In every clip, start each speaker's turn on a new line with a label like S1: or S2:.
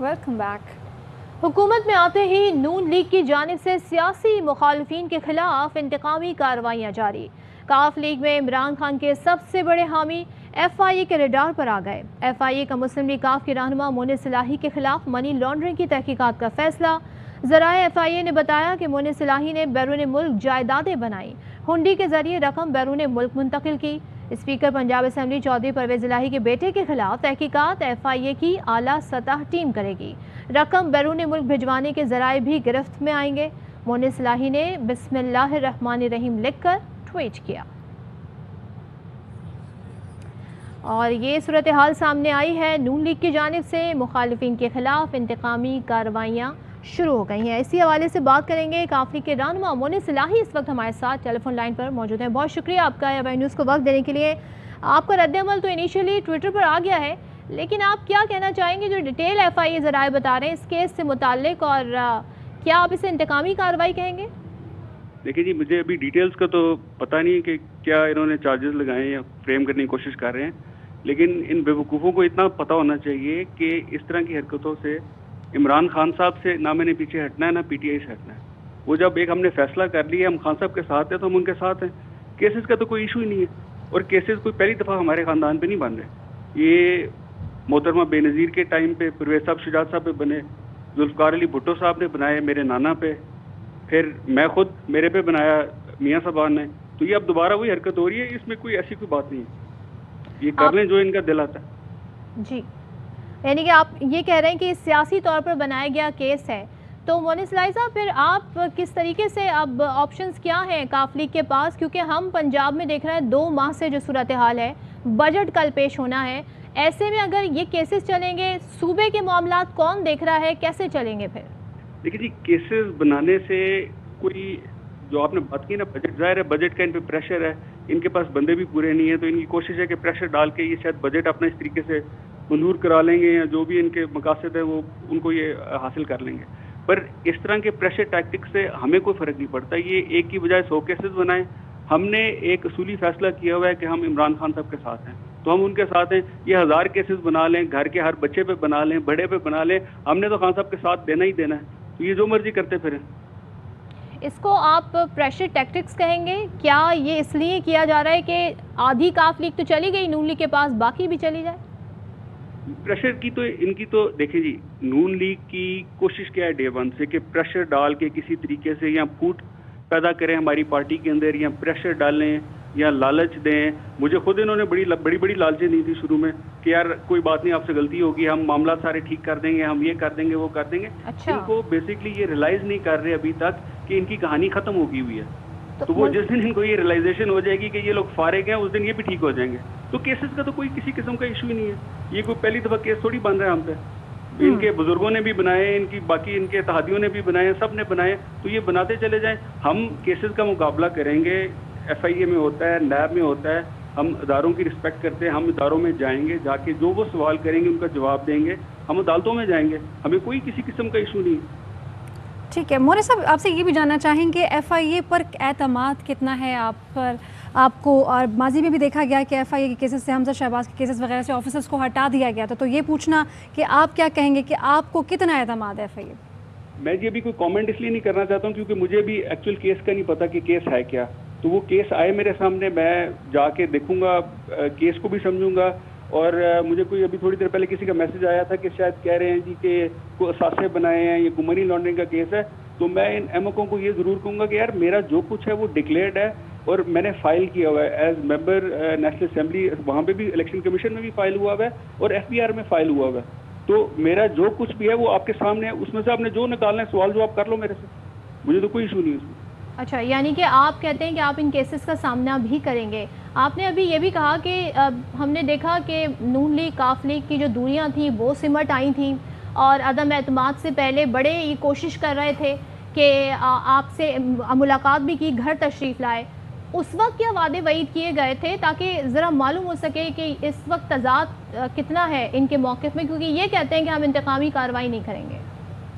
S1: Welcome back. हुकूमत में आते ही नून लीग की जानिब से सियासी मुखालफिन के खिलाफ इंतकामी कार्रवाइयाँ जारी। काफ लीग में इमरान खान के सबसे बड़े हामी FIA के रडार पर आ गए। FIA का मुस्लिम लीग काफ के रहनुमा मोनिस इलाही के खिलाफ मनी लॉन्ड्रिंग की तहकीकात का फैसला। ज़राए FIA ने बताया कि मोनिस इलाही ने बैरून मुल्क जायदादें बनाई, हुंडी के जरिए रकम बैरून मुल्क मुंतकिल की। स्पीकर पंजाब असम्बली चौधरी परवेज इलाही के बेटे के खिलाफ तहकीकात FIA की आला सतह टीम करेगी। रकम बैरून मुल्क भिजवाने के जराए भी गिरफ्त में आएंगे। मोनिस इलाही ने बिस्मिल्लाहिर्रहमानिर्रहीम लिखकर ट्वीट किया। और ये सूरत हाल सामने आई है, नून लीग की जानिब से मुखालिफिन के खिलाफ इंतकामी कार्रवाइयाँ शुरू हो गई हैं। इसी हवाले से बात करेंगे। काफ लीग के रहनुमा मोनिस इलाही इस वक्त हमारे साथ टेलीफोन लाइन पर मौजूद हैं। बहुत शुक्रिया आपका AY न्यूज़ को वक्त देने के लिए। आपका रद्द-ए-अमल तो इनिशियली ट्विटर पर आ गया है, लेकिन आप क्या कहना चाहेंगे जो डिटेल FIA ज़राए बता रहे हैं इस केस से मुताल्लिक, और क्या आप इसे इंतकामी कार्रवाई कहेंगे?
S2: देखिए जी, मुझे अभी डिटेल्स का तो पता नहीं है कि क्या इन्होंने चार्जेस लगाए या फ्रेम करने की कोशिश कर रहे हैं, लेकिन इन बेवकूफ़ों को इतना पता होना चाहिए कि इस तरह की हरकतों से इमरान खान साहब से ना मैंने पीछे हटना है ना PTI से हटना है। वो जब एक हमने फैसला कर लिया हम खान साहब के साथ हैं तो हम उनके साथ हैं। केसेस का तो कोई इशू ही नहीं है, और केसेस कोई पहली दफ़ा हमारे ख़ानदान पे नहीं बन रहे। ये मोहतरमा बेनज़ीर के टाइम पे परवेज़ साहब शुजात साहब पे बने, जुल्फ़कार अली भुट्टो साहब ने बनाए मेरे नाना पे, फिर मैं खुद मेरे पे बनाया मियाँ साहबान ने। तो ये अब दोबारा वही हरकत हो रही है, इसमें कोई ऐसी कोई बात नहीं है। ये कर लें जो इनका दिल आता है।
S1: जी, यानी कि आप ये कह रहे हैं कि सियासी तौर पर बनाया गया केस है। तो मोनिस इलाही साहब, फिर आप किस तरीके से, अब ऑप्शंस क्या हैं काफ लीग के पास? क्योंकि हम पंजाब में देख रहे हैं 2 माह से जो सूरत हाल है, बजट कल पेश होना है, ऐसे में अगर ये केसेस चलेंगे, सूबे के मामलात कौन देख रहा है, कैसे चलेंगे फिर?
S2: देखिए जी, केसेस बनाने से कोई, जो आपने बात की ना बजट, जाहिर है बजट का इन पे प्रेशर है, इनके पास बंदे भी पूरे नहीं है, तो इनकी कोशिश है कि प्रेशर डाल के ये शायद बजट अपना इस तरीके से मंजूर करा लेंगे, या जो भी इनके मकासद है वो उनको ये हासिल कर लेंगे। पर इस तरह के प्रेशर टैक्टिक्स से हमें कोई फ़र्क नहीं पड़ता। ये एक की बजाय 100 केसेस बनाएं। हमने एक असूली फैसला किया हुआ है कि हम इमरान खान साहब के साथ हैं, तो हम उनके साथ हैं। ये 1000 केसेस बना लें, घर के हर बच्चे पे बना लें, बड़े पे बना लें, हमने तो खान साहब के साथ देना ही देना है। तो ये जो मर्जी करते फिरें।
S1: इसको आप प्रेशर टैक्टिक्स कहेंगे? क्या ये इसलिए किया जा रहा है कि आधी काफ लीग तो चली गई नून लीग के पास, बाकी भी चली जाए?
S2: प्रेशर की तो इनकी तो देखिए जी, नून लीग की कोशिश क्या है डे वन से कि प्रेशर डाल के किसी तरीके से या फूट पैदा करें हमारी पार्टी के अंदर, या प्रेशर डालें या लालच दें। मुझे खुद इन्होंने बड़ी लालचें दी थी शुरू में कि यार कोई बात नहीं, आपसे गलती होगी, हम मामला सारे ठीक कर देंगे, हम ये कर देंगे, वो कर देंगे।
S1: अच्छा।
S2: इनको बेसिकली ये रियलाइज नहीं कर रहे अभी तक कि इनकी कहानी खत्म हो गई हुई है। तो वो जिस दिन इनको ये रियलाइजेशन हो जाएगी कि ये लोग फारिग हैं, उस दिन ये भी ठीक हो जाएंगे। तो केसेस का तो कोई किसी किस्म का इशू ही नहीं है। ये कोई पहली दफा केस थोड़ी बन रहा है हम पे। इनके बुजुर्गों ने भी बनाए, इनकी बाकी इनके तहादियों ने भी बनाए, सब ने बनाए, तो ये बनाते चले जाएं। हम केसेस का मुकाबला करेंगे, FIA में होता है, नैब में होता है, हम इदारों की रिस्पेक्ट करते हैं, हम इदारों में जाएंगे, जाके जो वो सवाल करेंगे उनका जवाब देंगे, हम अदालतों में जाएंगे, हमें कोई किसी किस्म का इशू नहीं।
S3: ठीक है मोनिस साहब, आपसे ये भी जानना चाहेंगे FIA पर एतमाद कितना है आप पर, आपको? और माजी में भी देखा गया कि FIA के केसेस से, हमजा शहबाज के केसेस वगैरह से ऑफिसर्स को हटा दिया गया था, तो ये पूछना कि आप क्या कहेंगे कि आपको कितना एतमाद है FIA?
S2: मैं जी अभी कोई कमेंट इसलिए नहीं करना चाहता हूँ क्योंकि मुझे भी एक्चुअल केस का नहीं पता कि केस है क्या। तो वो केस आए मेरे सामने, मैं जाके देखूंगा, केस को भी समझूंगा। और मुझे कोई अभी थोड़ी देर पहले किसी का मैसेज आया था कि शायद कह रहे हैं जी कि कोई असासे बनाए हैं, ये मनी लॉन्ड्रिंग का केस है। तो मैं इन एमओ को ये ज़रूर कहूँगा कि यार मेरा जो कुछ है वो डिक्लेयर्ड है और मैंने फाइल किया हुआ है एज मेंबर नेशनल असेंबली, वहाँ पे भी इलेक्शन कमीशन में भी फाइल हुआ हुआ है और FBR में फाइल हुआ हुआ है। तो मेरा जो कुछ भी है वो आपके सामने है, उसमें से आपने जो निकालना है सवाल जवाब कर लो मेरे से, मुझे तो कोई इशू नहीं है उसमें।
S1: अच्छा, यानी कि आप कहते हैं कि आप इन केसेस का सामना भी करेंगे। आपने अभी ये भी कहा कि हमने देखा कि नून लीग काफ लीग की जो दूरियां थी वो सिमट आई थी और अदम एतमाद से पहले बड़े ये कोशिश कर रहे थे कि आपसे मुलाकात भी की, घर तशरीफ़ लाए। उस वक्त क्या वादे वईद किए गए थे ताकि ज़रा मालूम हो सके कि इस वक्त तजाद कितना है इनके मौक़िफ़ में, क्योंकि ये कहते हैं कि हम इंतकामी कार्रवाई नहीं करेंगे।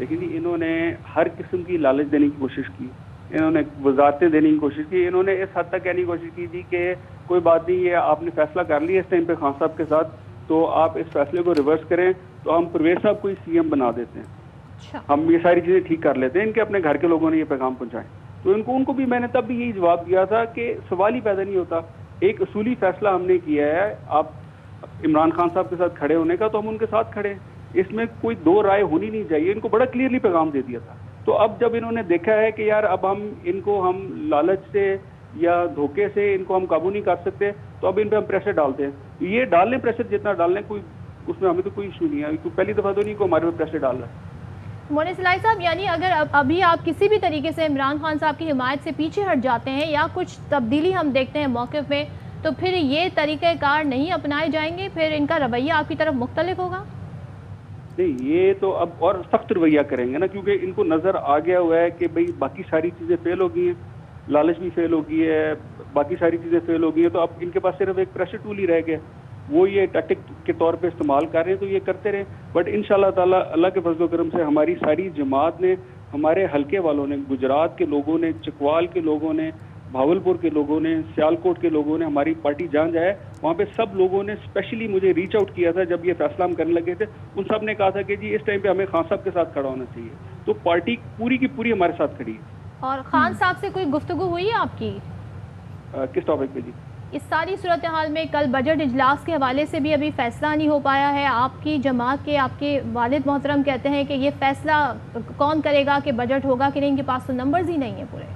S2: लेकिन इन्होंने हर किस्म की लालच देने की कोशिश की, इन्होंने वजारतें देने की कोशिश की, इन्होंने इस हद तक कहने की कोशिश की थी कि कोई बात नहीं, ये आपने फैसला कर लिया इस टाइम पे खान साहब के साथ, तो आप इस फैसले को रिवर्स करें तो हम परवेज साहब को ही CM बना देते हैं।
S1: अच्छा।
S2: हम ये सारी चीज़ें ठीक कर लेते हैं। इनके अपने घर के लोगों ने ये पैगाम पहुंचाए, तो उनको भी मैंने तब भी यही जवाब दिया था कि सवाल ही पैदा नहीं होता। एक उसूली फैसला हमने किया है, आप इमरान खान साहब के साथ खड़े होने का, तो हम उनके साथ खड़े हैं, इसमें कोई दो राय होनी नहीं चाहिए। इनको बड़ा क्लियरली पैगाम दे दिया था। तो अब जब इन्होंने देखा है कि यार अब हम लालच से या धोखे से इनको हम काबू नहीं कर सकते, तो अब इन पे हम प्रेशर डालते हैं। ये डालने प्रेशर जितना डालने, कोई उसमें हमें तो कोई इशू नहीं है। पहली दफा तो नहीं को हमारे पे प्रेशर डाल रहा है।
S1: मोनिस इलाही साहब, यानी अगर अभी आप किसी भी तरीके से इमरान खान साहब की हिमायत से पीछे हट जाते हैं या कुछ तब्दीली हम देखते हैं मौक़िफ़ में, तो फिर ये तरीक़ेकार नहीं अपनाए जाएंगे, फिर इनका रवैया आपकी तरफ मुख्तलिफ होगा?
S2: नहीं, ये तो अब और सख्त रवैया करेंगे ना, क्योंकि इनको नज़र आ गया हुआ है कि भाई बाकी सारी चीज़ें फेल हो गई हैं, लालच भी फेल हो गई है, बाकी सारी चीज़ें फेल हो गई हैं, तो अब इनके पास सिर्फ एक प्रेशर टूल ही रह गया। वो ये टैक्टिक के तौर पे इस्तेमाल कर रहे हैं, तो ये करते रहे। बट इंशाल्लाह ताला अल्लाह के फजल करम से हमारी सारी जमात ने, हमारे हल्के वालों ने, गुजरात के लोगों ने, चकवाल के लोगों ने, भावलपुर के लोगों ने, सियालकोट के लोगों ने, हमारी पार्टी जहाँ जाए वहाँ पे सब लोगों ने स्पेशली मुझे रीच आउट किया था। जब ये फैसला हम करने लगे थे, उन सब ने कहा था कि जी इस टाइम पे हमें खान साहब के साथ खड़ा होना चाहिए। तो पार्टी पूरी की पूरी हमारे साथ खड़ी है।
S1: और खान साहब से कोई गुफ्तगू हुई है आपकी?
S2: किस टॉपिक पे जी?
S1: इस सारी सूरत हाल में कल बजट इजलास के हवाले से भी अभी फैसला नहीं हो पाया है। आपकी जमात के आपके वालिद मोहतरम कहते हैं कि ये फैसला कौन करेगा कि बजट होगा कि नहीं, इनके पास तो नंबर्स ही नहीं है पूरे।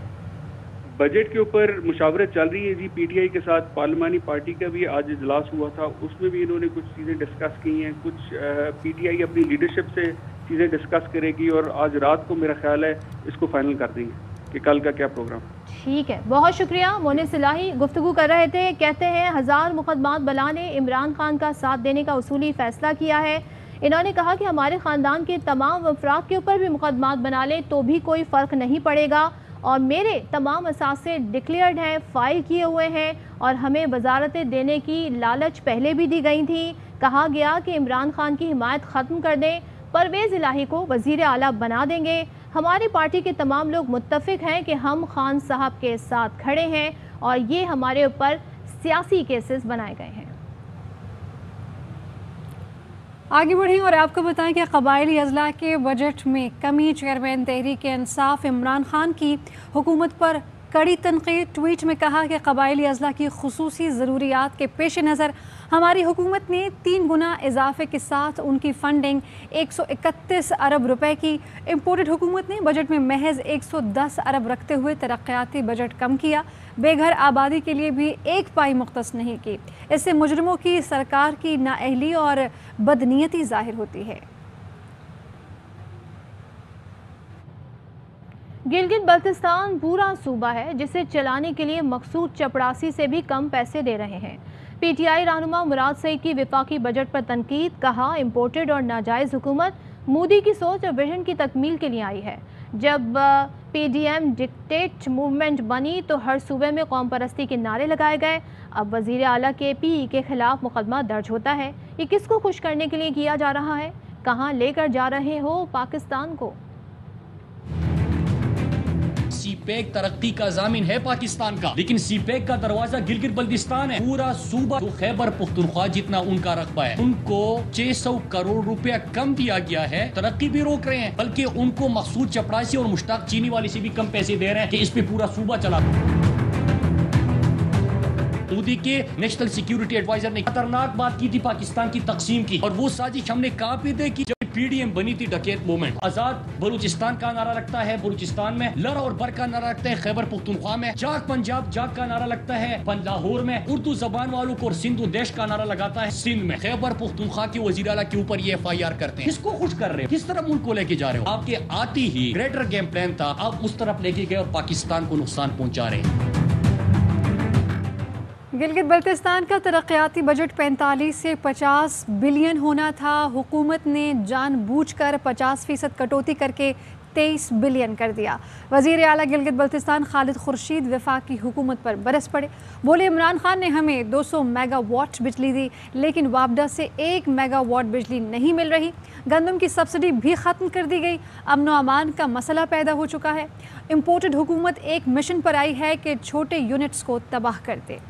S2: बजट के ऊपर मुशावरत चल रही है जी। PTI के साथ पार्लिमानी पार्टी का भी आज इजलास हुआ था, उसमें भी इन्होंने कुछ चीज़ें डिस्कस की हैं। कुछ PTI अपनी लीडरशिप से चीज़ें डिस्कस करेगी और आज रात को मेरा ख्याल है इसको फाइनल कर देंगे कि कल का क्या प्रोग्राम।
S1: ठीक है, बहुत शुक्रिया। मोनिस इलाही गुफ्तगू कर रहे थे। कहते हैं 1000 मुकदमात बला ने इमरान खान का साथ देने का उसूली फैसला किया है। इन्होंने कहा कि हमारे ख़ानदान के तमाम अफराद के ऊपर भी मुकदमात बना ले तो भी कोई फ़र्क नहीं पड़ेगा, और मेरे तमाम असासे डिक्लेयर्ड हैं, फ़ाइल किए हुए हैं, और हमें वजारतें देने की लालच पहले भी दी गई थी। कहा गया कि इमरान खान की हिमायत ख़त्म कर दें, परवेज़ इलाही को वज़ीर आला बना देंगे। हमारी पार्टी के तमाम लोग मुत्तफ़िक हैं कि हम खान साहब के साथ खड़े हैं और ये हमारे ऊपर सियासी केसेस बनाए गए हैं।
S3: आगे बढ़ें और आपको बताएं कि कबायली अजला के बजट में कमी। चेयरमैन तहरीक इंसाफ इमरान खान की हुकूमत पर कड़ी तनकीद। ट्वीट में कहा कि कबायली अजला की खुसूसी ज़रूरियात के पेश नज़र हमारी हुकूमत ने 3 गुना इजाफे के साथ उनकी फंडिंग 131 अरब रुपए की। इम्पोर्टेड हुकूमत ने बजट में महज 110 अरब रखते हुए तरक्याती बजट कम किया। बेघर आबादी के लिए भी एक पाई मुख्तस नहीं की। इससे मुजरिमों की सरकार की नाअहली और बदनीयती जाहिर होती है।
S1: गिलगित बल्तिस्तान पूरा सूबा है जिसे चलाने के लिए मखसूद चपड़ासी से भी कम पैसे दे रहे हैं। PTI रहनुमा मुराद सईद की विफाकी बजट पर तनकीद। कहा इम्पोर्टेड और नाजायज़ हुकूमत मोदी की सोच और विजन की तकमील के लिए आई है। जब PDM डिक्टेट मूवमेंट बनी तो हर सूबे में कौम परस्ती के नारे लगाए गए। अब वज़ीर आला के PE के खिलाफ मुकदमा दर्ज होता है। ये किसको खुश करने के लिए किया जा रहा है? कहाँ लेकर जा रहे हो पाकिस्तान को?
S4: सीपैक तरक्की का जामिन है पाकिस्तान का, लेकिन सीपैक का दरवाजा गिलगित बल्तिस्तान है। पूरा सूबा जो खैबर पुख्तनख्वा जितना उनका रकबा है, उनको 600 करोड़ रुपया कम दिया गया है। तरक्की भी रोक रहे हैं, बल्कि उनको मखसूद चपरासी और मुश्ताक चीनी वाले से भी कम पैसे दे रहे हैं कि इस पे पूरा सूबा चला। मोदी के नेशनल सिक्योरिटी एडवाइजर ने खतरनाक बात की थी पाकिस्तान की तकसीम की, और वो साजिश हमने कहा भी थी कि PDM बनी थी डकैत मूवमेंट। आजाद बलूचिस्तान का नारा लगता है बलूचिस्तान में, लड़ और बर का नारा लगता है खैबर पुख्तनख्वा में, जाग पंजाब जाग का नारा लगता है लाहौर में, उर्दू जबान वालों को और सिंधु देश का नारा लगाता है सिंध में। खैबर पुख्तनख्वा के वज़ीर आला के ऊपर ये FIR करते हैं। किसको खुश कर रहे हो? किस तरह मुल्क को लेके जा रहे हो? आपके आती ही ग्रेटर गेम प्लान था, आप उस तरफ लेके गए और पाकिस्तान को नुकसान पहुंचा रहे हैं।
S3: गिलगित बल्तिस्तान का तरक्याती बजट 45 से 50 बिलियन होना था। हुकूमत ने जानबूझकर 50% कटौती करके 23 बिलियन कर दिया। वज़ीर आला गिलगित बल्तिस्तान खालिद खुर्शीद वफाकी हुकूमत पर बरस पड़े। बोले इमरान खान ने हमें 200 मेगावाट बिजली दी, लेकिन वापडा से 1 मेगावाट बिजली नहीं मिल रही। गंदम की सब्सिडी भी ख़त्म कर दी गई। अमन व अमान का मसला पैदा हो चुका है। इम्पोर्टेड हुकूमत एक मिशन पर आई है कि छोटे यूनिट्स को तबाह कर दे।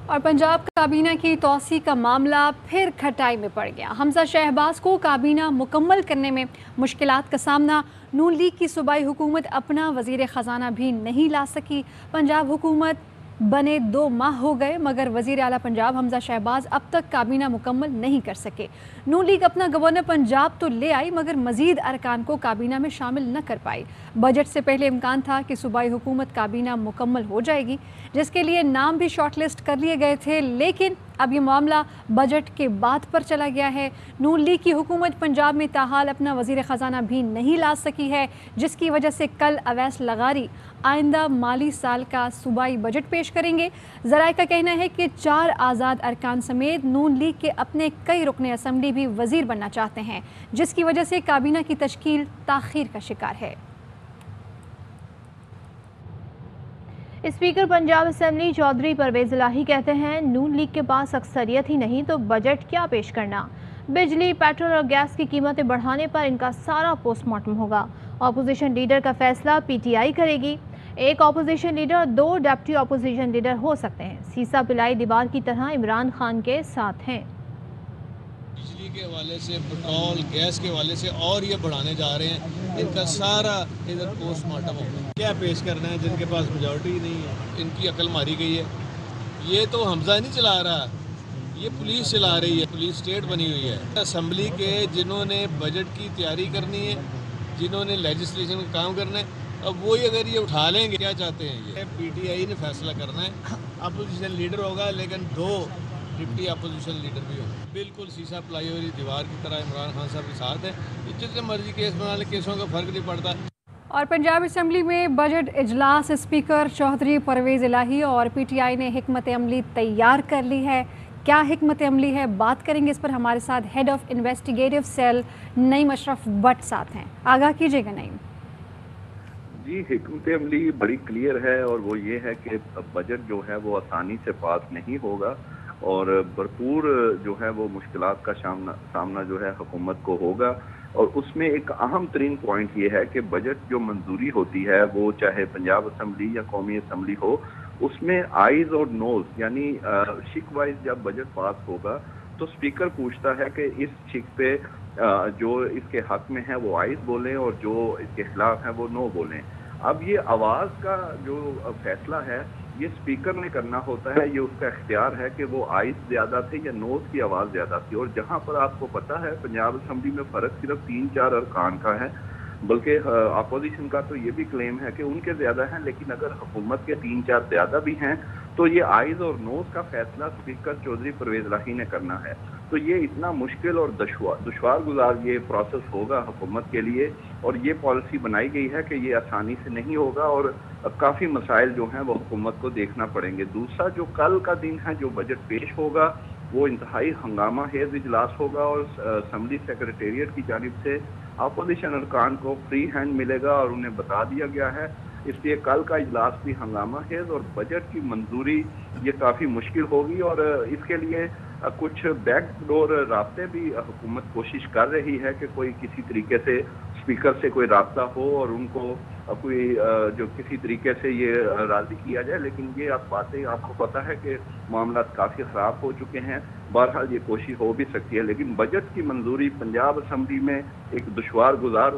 S3: और पंजाब काबीना की तौसी का मामला फिर खटाई में पड़ गया। हमजा शहबाज को काबीना मुकम्मल करने में मुश्किलात का सामना। नून लीग की सूबाई हुकूमत अपना वज़ीर ख़जाना भी नहीं ला सकी। पंजाब हुकूमत बने 2 माह हो गए मगर वज़ीर आला पंजाब हमजा शहबाज अब तक काबीना मुकम्मल नहीं कर सके। नून लीग अपना गवर्नर पंजाब तो ले आई मगर मज़ीद अरकान को काबीना में शामिल न कर पाई। बजट से पहले इम्कान था कि सूबाई हुकूमत काबीना मुकम्मल हो जाएगी, जिसके लिए नाम भी शॉर्टलिस्ट कर लिए गए थे, लेकिन अब ये मामला बजट के बाद पर चला गया है। नून लीग की हुकूमत पंजाब में ताहाल अपना वज़ीर ख़जाना भी नहीं ला सकी है, जिसकी वजह से कल अवैस लगारी आइंदा माली साल का सूबाई बजट पेश करेंगे। ज़राए का कहना है कि 4 आज़ाद अरकान समेत नून लीग के अपने कई रुकने असम्बली भी वज़ीर बनना चाहते हैं, जिसकी वजह से काबीना की तश्कील ताख़ीर का शिकार है।
S1: स्पीकर पंजाब असेंबली चौधरी परवेज़ इलाही कहते हैं नून लीग के पास अक्सरियत ही नहीं तो बजट क्या पेश करना। बिजली, पेट्रोल और गैस की कीमतें बढ़ाने पर इनका सारा पोस्टमार्टम होगा। अपोजिशन लीडर का फैसला पीटीआई करेगी। एक अपोजिशन लीडर और 2 डिप्टी अपोजिशन लीडर हो सकते हैं। सीसा पिलाई दीवार की तरह इमरान खान के साथ हैं।
S5: बिजली के हवाले से, पेट्रोल गैस के हवाले से और ये बढ़ाने जा रहे हैं। इनका सारा इधर पोस्टमार्टम होगा। क्या पेश करना है जिनके पास मेजॉरिटी ही नहीं है। इनकी अकल मारी गई है। ये तो हमजा नहीं चला रहा, ये पुलिस चला रही है। पुलिस स्टेट बनी हुई है। असम्बली के जिन्होंने बजट की तैयारी करनी है, जिन्होंने लेजिस्लेशन का काम करना है, अब वही अगर ये उठा लेंगे, क्या चाहते हैं ये पीटीआई ने फैसला करना है। अपोजिशन लीडर होगा लेकिन 2 डिप्टी अपोजिशन लीडर भी होगा। बिल्कुल सीसा पिलाई वाली दीवार की तरह इमरान खान साहब के साथ है। जितने मर्जी केस बना ले, केसों का फर्क नहीं पड़ता।
S3: और पंजाब असम्बली में बजट इजलास स्पीकर चौधरी परवेज़ इलाही और पीटीआई ने हिकमत अमली तैयार कर ली है। क्या हिकमत अमली है, बात करेंगे इस पर। हमारे साथ head of investigative cell Naeem Ashraf Bhatt साथ हैं। आगाह कीजिएगा नईम।
S6: जी, हिकमत अमली बड़ी क्लियर है और वो ये है कि बजट जो है वो आसानी से पास नहीं होगा और भरपूर जो है वो मुश्किलात का सामना जो है हुकूमत को होगा। और उसमें एक अहम तरीन पॉइंट ये है कि बजट जो मंजूरी होती है वो चाहे पंजाब असम्बली या कौमी असम्बली हो, उसमें आइज और नोज यानी शिक वाइज जब बजट पास होगा तो स्पीकर पूछता है कि इस शिक पे जो इसके हक में है वो आइज बोलें और जो इसके खिलाफ है वो नो बोलें। अब ये आवाज़ का जो फैसला है ये स्पीकर ने करना होता है। ये उसका इख्तियार है कि वो आइज ज़्यादा थे या नोज की आवाज़ ज़्यादा थी। और जहाँ पर आपको पता है पंजाब असम्बली में फ़र्क सिर्फ 3-4 अरकान का है, बल्कि अपोजिशन का तो ये भी क्लेम है कि उनके ज़्यादा हैं, लेकिन अगर हुकूमत के 3-4 ज़्यादा भी हैं तो ये आइज और नोज का फैसला स्पीकर चौधरी परवेज़ इलाही ने करना है। तो ये इतना मुश्किल और दुश्वार गुजार ये प्रोसेस होगा हुकूमत के लिए और ये पॉलिसी बनाई गई है कि ये आसानी से नहीं होगा और काफ़ी मसाइल जो हैं वो हुकूमत को देखना पड़ेंगे। दूसरा जो कल का दिन है जो बजट पेश होगा वो इंतहाई हंगामा हेज इजलास होगा और असम्बली सेक्रेटेरिएट की जानिब से अपोजिशन अरकान को फ्री हैंड मिलेगा और उन्हें बता दिया गया है। इसलिए कल का इजलास भी हंगामा हेज और बजट की मंजूरी ये काफ़ी मुश्किल होगी और इसके लिए कुछ बैकडोर रास्ते भी हुकूमत कोशिश कर रही है कि कोई किसी तरीके से स्पीकर से कोई रास्ता हो और उनको कोई जो किसी तरीके से ये राज़ी किया जाए। लेकिन ये आप बातें आपको पता है कि मामला काफ़ी ख़राब हो चुके हैं। बहरहाल ये कोशिश हो भी सकती है, लेकिन बजट की मंजूरी पंजाब असम्बली में एक दुश्वार गुजार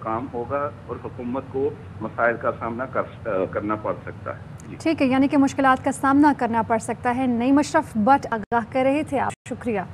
S6: काम होगा और हुकूमत को मसाइल का सामना करना पड़ सकता है।
S3: ठीक है, यानी कि मुश्किलात का सामना करना पड़ सकता है। नईम अशरफ भट्ट आगाह कर रहे थे आप, शुक्रिया।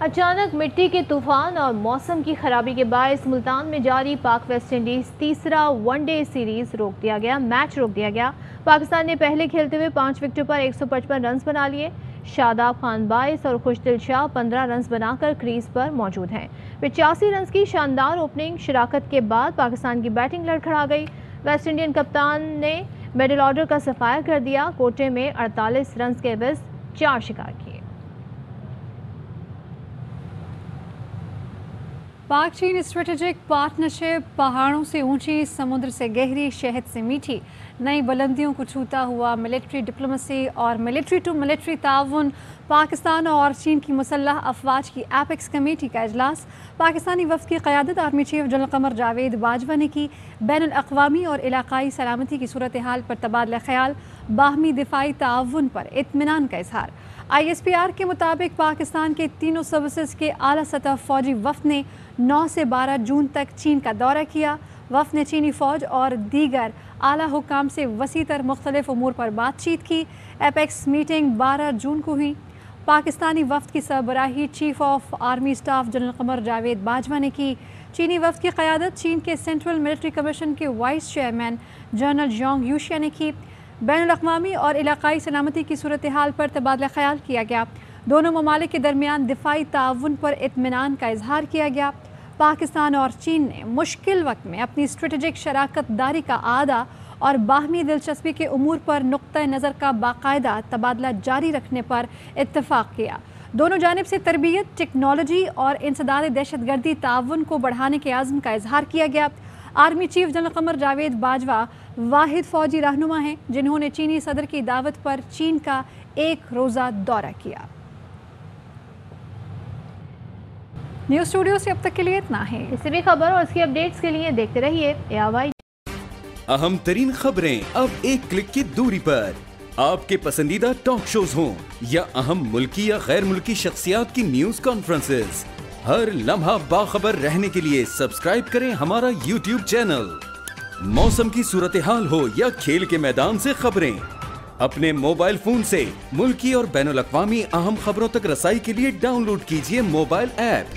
S1: अचानक मिट्टी के तूफान और मौसम की खराबी के बायस मुल्तान में जारी पाक वेस्ट इंडीज तीसरा वनडे सीरीज मैच रोक दिया गया। पाकिस्तान ने पहले खेलते हुए 5 विकेटों पर 155 रन बना लिए। शादाब खान 22 और खुशदिल शाह 15 रन बनाकर क्रीज पर मौजूद हैं। 85 रन की शानदार ओपनिंग शराकत के बाद पाकिस्तान की बैटिंग लड़खड़ा गई। वेस्ट इंडियन कप्तान ने मिडिल ऑर्डर का सफाया कर दिया। कोटे में 48 रन के एवज 4 शिकार किए।
S3: पाक चीन स्ट्रेटेजिक पार्टनरशिप पहाड़ों से ऊंची, समुद्र से गहरी, शहद से मीठी, नई बुलंदियों को छूता हुआ मिलिट्री डिप्लोमेसी और मिलिट्री टू मिलिट्री ताउन। पाकिस्तान और चीन की मुसल्लह अफवाज की एपेक्स कमेटी का इजलास। पाकिस्तानी वफ़द की क़यादत army chief general Qamar Javed Bajwa ने की। बैनुल अक़वामी और इलाक़ाई सलामती की सूरत हाल पर तबादला ख्याल, बाहमी दिफाई ताउन पर इत्मीनान का इजहार। ISPR के मुताबिक पाकिस्तान के तीनों सर्विसेज के आला सतह फ़ौजी वफ़द ने 9 से 12 जून तक चीन का दौरा किया। वफ़द ने चीनी फ़ौज और दीगर आला हुकाम से वसी तर मुख्तलिफ उमूर पर बातचीत की। एपेक्स मीटिंग 12 जून को हुई। पाकिस्तानी वफ़द की सरबराही chief of army staff general Qamar Javed Bajwa ने की। चीनी वफ़द की क़यादत चीन के सेंट्रल मिलिट्री कमीशन के vice chairman general Zhang Youxia ने की। बैनुल अक़वामी और इलाक़ाई सलामती की सूरत हाल पर तबादला ख्याल किया गया। दोनों ममालिक के दरमियान दिफाई ताउन पर इत्मीनान का इजहार किया गया। पाकिस्तान और चीन ने मुश्किल वक्त में अपनी स्ट्रेटेजिक शराकत दारी का आदा और बाहमी दिलचस्पी के उमूर पर नुक्ता नज़र का बाकायदा तबादला जारी रखने पर इत्तफ़ाक़ किया। दोनों जानिब से तरबियत, टेक्नोलॉजी और इंसदाद दहशतगर्दी ताउन को बढ़ाने के आज़म का इजहार किया गया। Army chief general Qamar Javed Bajwa वाहिद फ़ौजी रहनुमा हैं जिन्होंने चीनी सदर की दावत पर चीन का एक रोज़ा दौरा किया। न्यूज़ स्टूडियो से अब तक के लिए इतना ही।
S1: इससे भी खबर और इसकी अपडेट्स के लिए देखते रहिए ARY।
S7: अहम तरीन खबरें अब एक क्लिक की दूरी पर। आपके पसंदीदा टॉक शोज हों या अहम मुल्की या गैर मुल्की शख्सियात की न्यूज कॉन्फ्रेंसेस, हर लम्हा बाखबर रहने के लिए सब्सक्राइब करें हमारा YouTube चैनल। मौसम की सूरत हाल हो या खेल के मैदान से खबरें, अपने मोबाइल फोन से मुल्की और बैनुल अक़वामी अहम खबरों तक रसाई के लिए डाउनलोड कीजिए मोबाइल ऐप।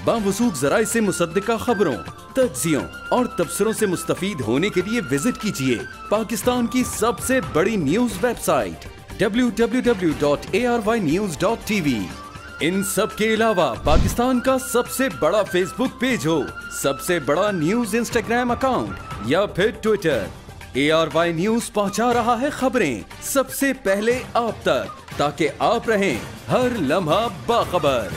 S7: बावसूख ज़राए से मुसद्दिका खबरों, तज्ज़ियों और तबसरों से मुस्तफ़ीद होने के लिए विजिट कीजिए पाकिस्तान की सबसे बड़ी न्यूज वेबसाइट www.arynews.tv। इन सब के अलावा पाकिस्तान का सबसे बड़ा फेसबुक पेज हो, सबसे बड़ा न्यूज इंस्टाग्राम अकाउंट या फिर ट्विटर, ARY न्यूज पहुंचा रहा है खबरें सबसे पहले आप तक, ताकि आप रहें हर लम्हा बाखबर।